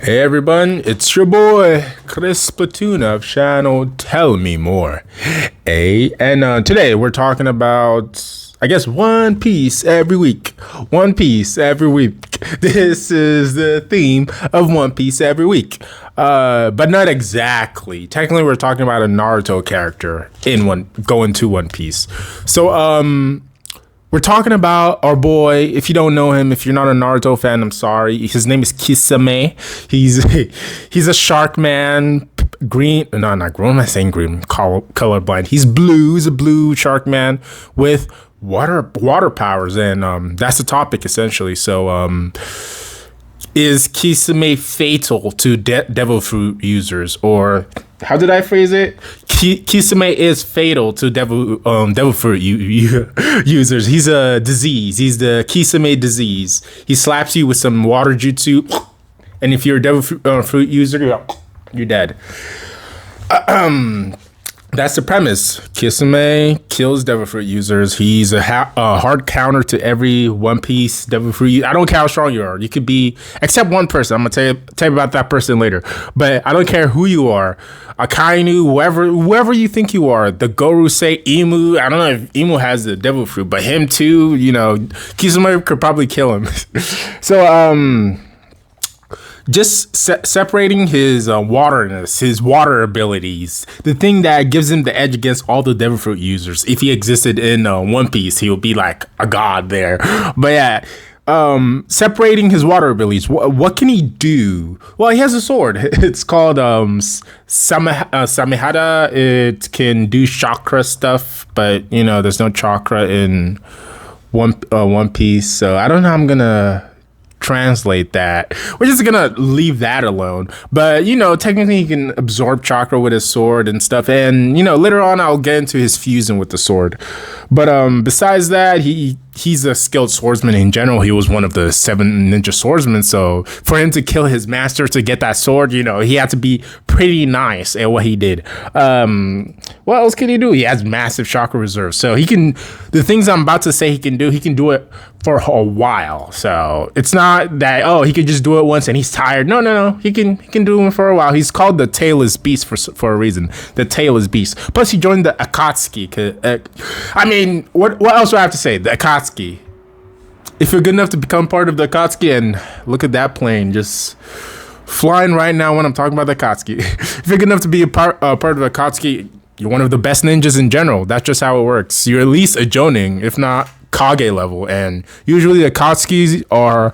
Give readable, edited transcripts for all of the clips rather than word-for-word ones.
Hey everyone, it's your boy Chris Platoon of channel Tell Me More. Hey, and today we're talking about, I guess, One Piece every week. One Piece every week. This is the theme of One Piece every week. But not exactly. Technically, we're talking about a Naruto character going to One Piece. So, we're talking about our boy. If you don't know him, if you're not a Naruto fan, I'm sorry. His name is Kisame. He's a shark man. Green. No, not green. What am I saying? Green. Colorblind. He's blue. He's a blue shark man with water powers, and that's the topic essentially. So, is Kisame fatal to devil fruit users, or how did I phrase it? Kisame is fatal to devil fruit users. He's a disease. He's the Kisame disease. He slaps you with some water jutsu, and if you're a devil fruit user, you're dead. That's the premise. Kisame kills devil fruit users. He's a hard counter to every One Piece devil fruit. I don't care how strong you are. You could be, except one person. I'm gonna tell you about that person later. But I don't care who you are. Akainu, whoever you think you are. The Gorosei, Imu. I don't know if Imu has the devil fruit, but him too. You know, Kisame could probably kill him. So just separating his waterness, his water abilities, the thing that gives him the edge against all the devil fruit users. If he existed in One Piece, he would be like a god there. But yeah, separating his water abilities. What can he do? Well, he has a sword. It's called Samehada. It can do chakra stuff, but you know, there's no chakra in One Piece, so I don't know how I'm gonna translate that. We're just gonna leave that alone. But you know, technically he can absorb chakra with his sword and stuff, and you know, later on I'll get into his fusion with the sword. But besides that, he's a skilled swordsman in general. He was one of the 7 ninja swordsmen, so for him to kill his master to get that sword, you know, he had to be pretty nice at what he did. What else can he do? He has massive chakra reserves, so he can, the things I'm about to say he can do it for a while. So it's not that, he could just do it once and he's tired. No. He can do it for a while. He's called the Tailless Beast for a reason. The Tailless Beast. Plus he joined the Akatsuki. I mean, what else do I have to say? The Akatsuki. If you're good enough to become part of the Akatsuki, and look at that plane just flying right now when I'm talking about the Akatsuki. If you're good enough to be a part of the Akatsuki, you're one of the best ninjas in general. That's just how it works. You're at least a Jonin, if not Kage level, and usually the Akatsuki are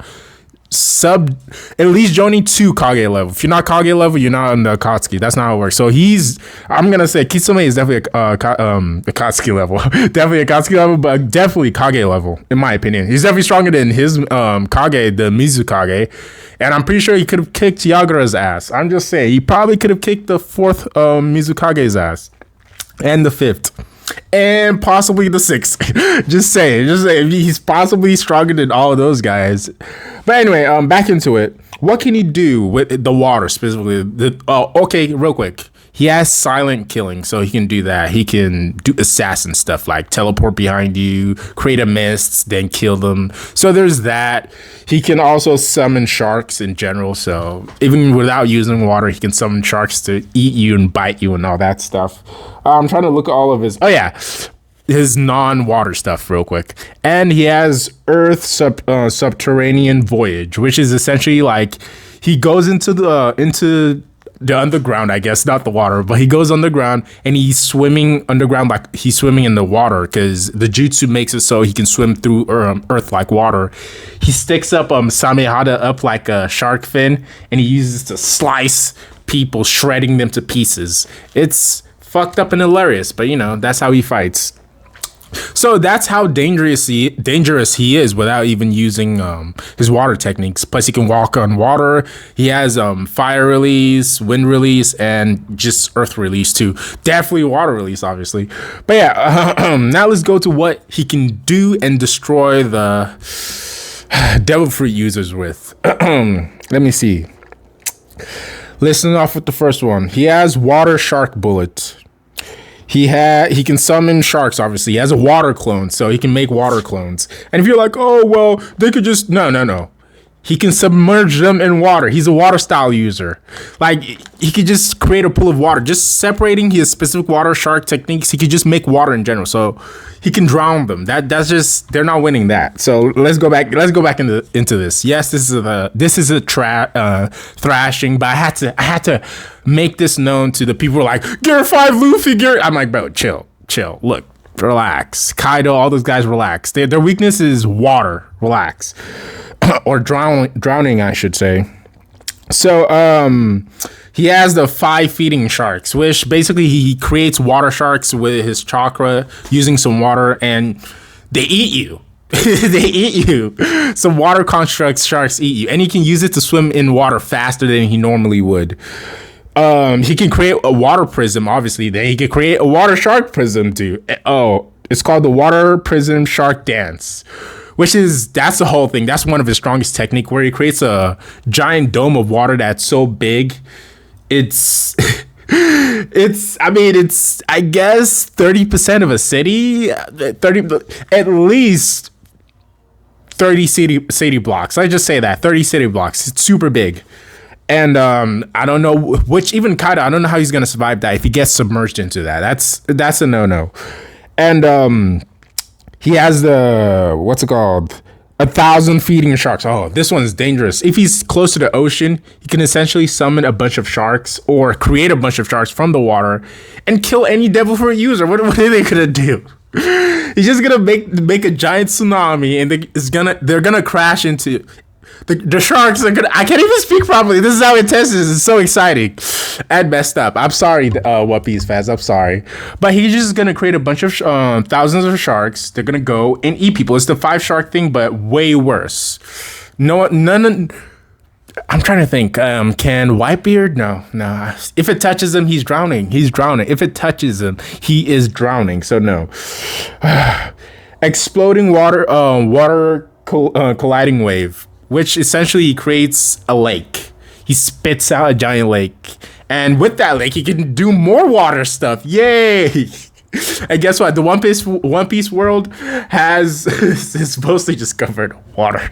at least Jonin to Kage level. If you're not Kage level, you're not on the Akatsuki. That's not how it works. So I'm gonna say Kisame is definitely Akatsuki level. Definitely Akatsuki level, but definitely Kage level, in my opinion. He's definitely stronger than his Kage, the Mizukage. And I'm pretty sure he could have kicked Yagura's ass. I'm just saying, he probably could have kicked the 4th Mizukage's ass. And the 5th. And possibly the 6th. Just saying. He's possibly stronger than all of those guys. But anyway, back into it. What can he do with the water specifically? Okay, real quick. He has silent killing, so he can do that. He can do assassin stuff like teleport behind you, create a mist, then kill them. So there's that. He can also summon sharks in general. So even without using water, he can summon sharks to eat you and bite you and all that stuff. I'm trying to look at all of his non-water stuff real quick. And he has Earth Subterranean Voyage, which is essentially like he goes into the underground, I guess, not the water, but he goes underground and he's swimming underground like he's swimming in the water because the jutsu makes it so he can swim through earth like water. He sticks up Samehada up like a shark fin, and he uses to slice people, shredding them to pieces. It's fucked up and hilarious, but you know, that's how he fights. So that's how dangerous he is without even using his water techniques. Plus he can walk on water. He has fire release, wind release, and just earth release too. Definitely water release, obviously. But yeah, now let's go to what he can do and destroy the devil fruit users with. Let me see. Listen off with the first one. He has water shark bullet. He can summon sharks, obviously. He has a water clone, so he can make water clones. And if you're like, oh, well, they could just... No. He can submerge them in water. He's a water style user. Like, he could just create a pool of water. Just separating his specific water shark techniques, he could just make water in general. So he can drown them. That's just, they're not winning that. So let's go back. Let's go back into this. Yes, this is a thrashing, but I had to make this known to the people who are like, Gear 5 Luffy, Gear. I'm like, bro, chill. Look, relax. Kaido, all those guys, relax. Their weakness is water. Relax. Or drowning, I should say. So he has the 5 feeding sharks, which basically he creates water sharks with his chakra using some water, and they eat you. They eat you. Some water constructs sharks eat you, and he can use it to swim in water faster than he normally would. He can create a water prism, obviously. Then he can create a water shark prism too. Oh, it's called the water prism shark dance. That's the whole thing. That's one of his strongest technique, where he creates a giant dome of water that's so big. It's I guess 30% of a city, at least 30 city blocks. I just say that 30 city blocks. It's super big. And I don't know even Kaido, I don't know how he's going to survive that if he gets submerged into that. That's a no-no. And he has what's it called? 1,000 feeding sharks. Oh, this one's dangerous. If he's close to the ocean, he can essentially summon a bunch of sharks or create a bunch of sharks from the water and kill any devil fruit user. What are they gonna do? He's just gonna make a giant tsunami, and they're gonna crash into. The sharks are gonna. I can't even speak properly. This is how intense it is. It's so exciting. And messed up. I'm sorry, One Piece fans. I'm sorry, but he's just gonna create a bunch of thousands of sharks. They're gonna go and eat people. It's the 5 shark thing, but way worse. None. I'm trying to think. Can Whitebeard? No. If it touches him, he's drowning. If it touches him, he is drowning. So no. Exploding water colliding wave, which essentially creates a lake. He spits out a giant lake. And with that lake, he can do more water stuff. Yay! And guess what? The One Piece world is mostly just covered in water.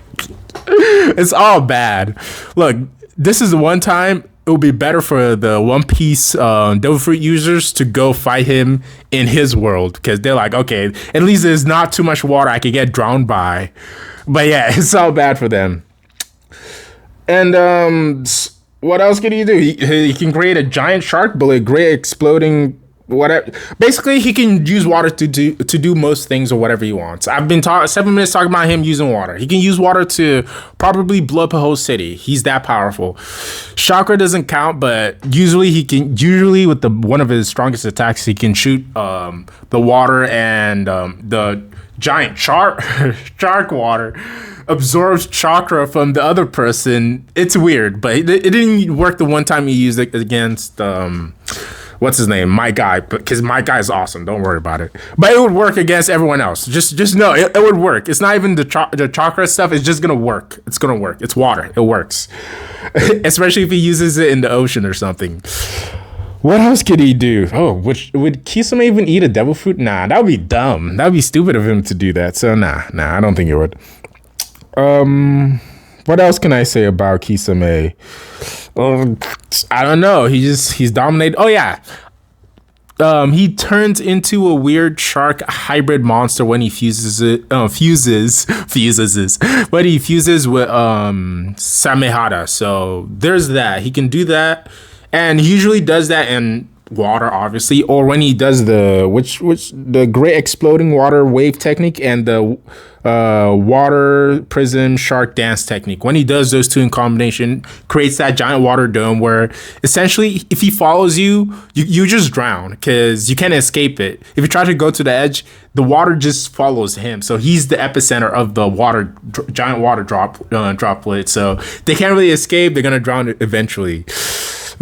It's all bad. Look, this is the one time it would be better for the One Piece Devil Fruit users to go fight him in his world. Because they're like, okay, at least there's not too much water I could get drowned by. But yeah, it's all bad for them. And what else can he do? He can create a giant shark bullet, great exploding whatever. Basically, he can use water to do most things or whatever he wants. I've been 7 minutes talking about him using water. He can use water to probably blow up a whole city. He's that powerful. Chakra doesn't count, but usually with one of his strongest attacks, he can shoot the water, and the giant shark water absorbs chakra from the other person. It's weird, but it didn't work the one time he used it against what's his name, my guy, because my guy is awesome. Don't worry about it. But it would work against everyone else. Just know it would work. It's not even the chakra stuff. It's just gonna work. It's gonna work. It's water. It works, especially if he uses it in the ocean or something. What else could he do? Oh, would Kisame even eat a devil fruit? Nah, that would be dumb. That would be stupid of him to do that. So nah, I don't think he would. What else can I say about Kisame? I don't know. He's dominated. Oh yeah. He turns into a weird shark hybrid monster when he fuses when he fuses with Samehada. So there's that. He can do that, and he usually does that in water, obviously, or when he does the great exploding water wave technique and the water prism shark dance technique. When he does those two in combination, creates that giant water dome where essentially if he follows you just drown because you can't escape it. If you try to go to the edge, the water just follows him. So he's the epicenter of the giant water droplet. So they can't really escape. They're gonna drown eventually.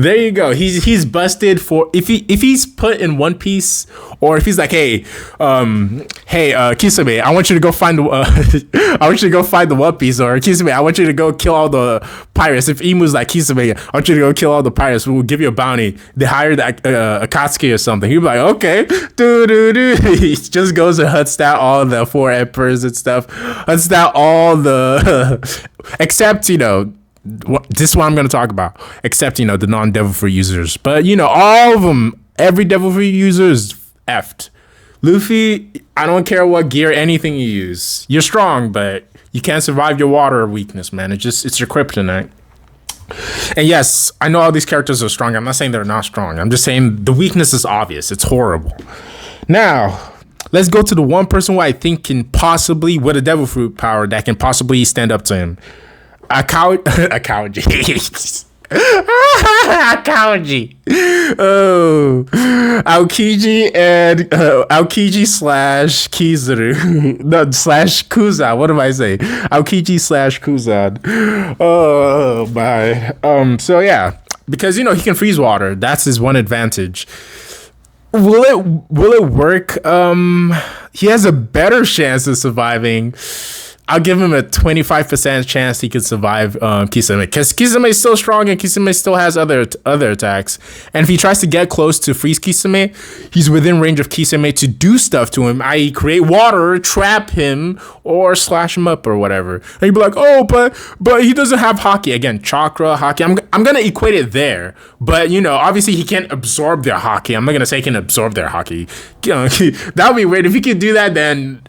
There you go. He's busted for if he's put in One Piece, or if he's like, hey, Kisame, I want you to go find I want you to go find the One Piece, or Kisame, I want you to go kill all the pirates. If Imu's like, Kisame, I want you to go kill all the pirates, we'll give you a bounty. They hired Akatsuki or something. He'd be like, okay, He just goes and hunts down all the four emperors and stuff. Hunts down all the except, this is what I'm going to talk about, except, the non-devil fruit users. But, all of them, every devil fruit user is effed. Luffy, I don't care what gear, anything you use. You're strong, but you can't survive your water weakness, man. It's your kryptonite. And yes, I know all these characters are strong. I'm not saying they're not strong. I'm just saying the weakness is obvious. It's horrible. Now, let's go to the one person who I think can possibly, with a devil fruit power, that can possibly stand up to him. Akaoji. Akaoji. Oh, Aokiji and Aokiji slash Kizuru. No, slash Kuzan. What am I saying? Aokiji slash Kuzan. Oh my. So yeah, because he can freeze water. That's his one advantage. Will it work? He has a better chance of surviving. I'll give him a 25% chance he could survive Kisame, because Kisame is still strong and Kisame still has other attacks. And if he tries to get close to freeze Kisame, he's within range of Kisame to do stuff to him, i.e. create water, trap him, or slash him up or whatever. And you'd be like, oh, but he doesn't have Haki. Again, chakra, Haki. I'm going to equate it there. But, obviously he can't absorb their Haki. I'm not going to say he can absorb their Haki. That would be weird. If he could do that, then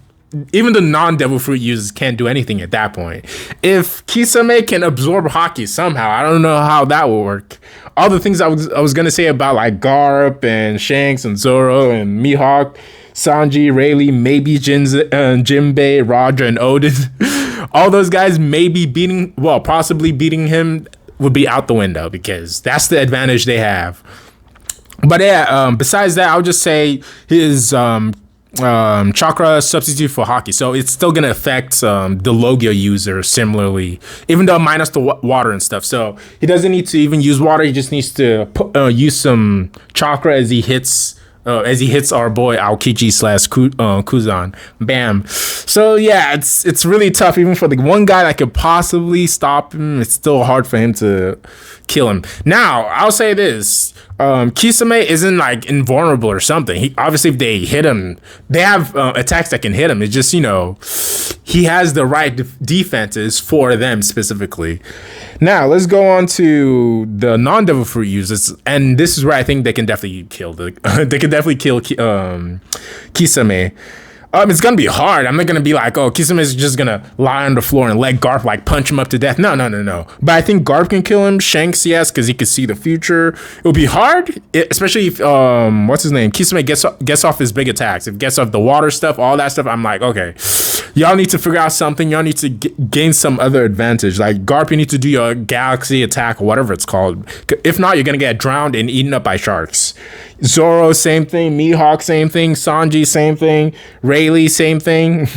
even the non-devil fruit users can't do anything at that point. If Kisame can absorb Haki somehow, I don't know how that will work. All the things I was gonna say about like Garp and Shanks and Zoro and Mihawk, Sanji, Rayleigh, maybe Jinbei, Roger, and Odin, all those guys possibly beating him would be out the window, because that's the advantage they have. But yeah, besides that, I'll just say his chakra substitute for Haki, so it's still gonna affect the Logia user similarly, even though minus the water and stuff. So he doesn't need to even use water. He just needs to use some chakra as he hits our boy Aokiji slash Kuzan. Bam. So yeah, it's really tough. Even for the one guy that could possibly stop him, it's still hard for him to kill him. Now, I'll say this. Kisame isn't like invulnerable or something. Obviously, if they hit him, they have attacks that can hit him. It's just, he has the right defenses for them specifically. Now, let's go on to the non-devil fruit users. And this is where I think they can definitely kill Kisame. It's gonna be hard. I'm not gonna be like, oh, Kisame is just gonna lie on the floor and let Garp like punch him up to death. No. But I think Garp can kill him. Shanks, yes, because he can see the future. It'll be hard, especially if what's his name? Kisame gets off his big attacks. If gets off the water stuff, all that stuff, I'm like, okay, y'all need to figure out something. Y'all need to gain some other advantage. Like Garp, you need to do your galaxy attack or whatever it's called. If not, you're gonna get drowned and eaten up by sharks. Zoro, same thing. Mihawk, same thing. Sanji, same thing. Rayleigh, same thing.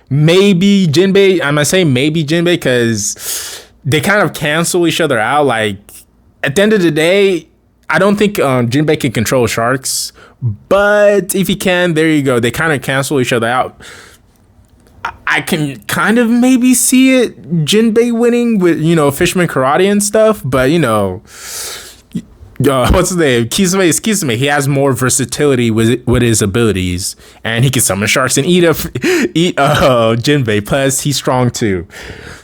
Maybe Jinbei. I'm gonna say maybe Jinbei because they kind of cancel each other out. Like at the end of the day, I don't think Jinbei can control sharks, but if he can, there you go. They kind of cancel each other out. I can kind of maybe see it Jinbei winning with Fisherman Karate and stuff, but what's his name? Kisame is Kisame. He has more versatility with his abilities, and he can summon sharks and eat Jinbei. Plus, he's strong too.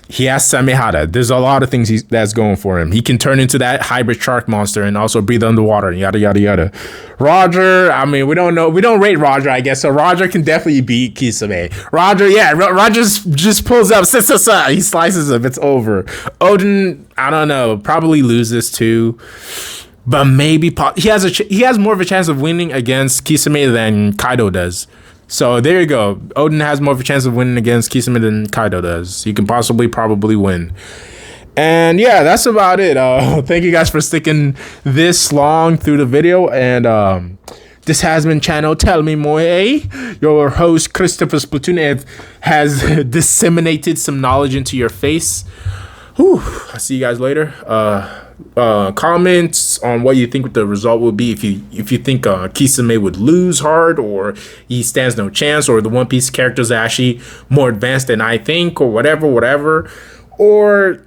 He has Samehada. There's a lot of things that's going for him. He can turn into that hybrid shark monster and also breathe underwater and yada yada yada. Roger, I mean, we don't know. We don't rate Roger, I guess. So Roger can definitely beat Kisame. Roger just pulls up. He slices him. It's over. Odin, I don't know. Probably loses too. But maybe he has more of a chance of winning against Kisame than Kaido does. So there you go. Odin has more of a chance of winning against Kisame than Kaido does. He can probably win. And yeah, that's about it. Thank you guys for sticking this long through the video. And this has been channel Tell Me More. Your host Christopher Splatoon has disseminated some knowledge into your face. Whew, I'll see you guys later. Comments on what you think the result will be, if you think Kisame would lose hard, or he stands no chance, or the One Piece characters are actually more advanced than I think, or whatever. Or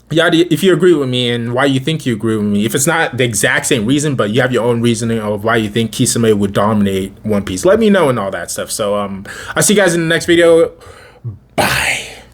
yeah, if you agree with me and why you think you agree with me. If it's not the exact same reason, but you have your own reasoning of why you think Kisame would dominate One Piece, let me know and all that stuff. So I'll see you guys in the next video. Bye.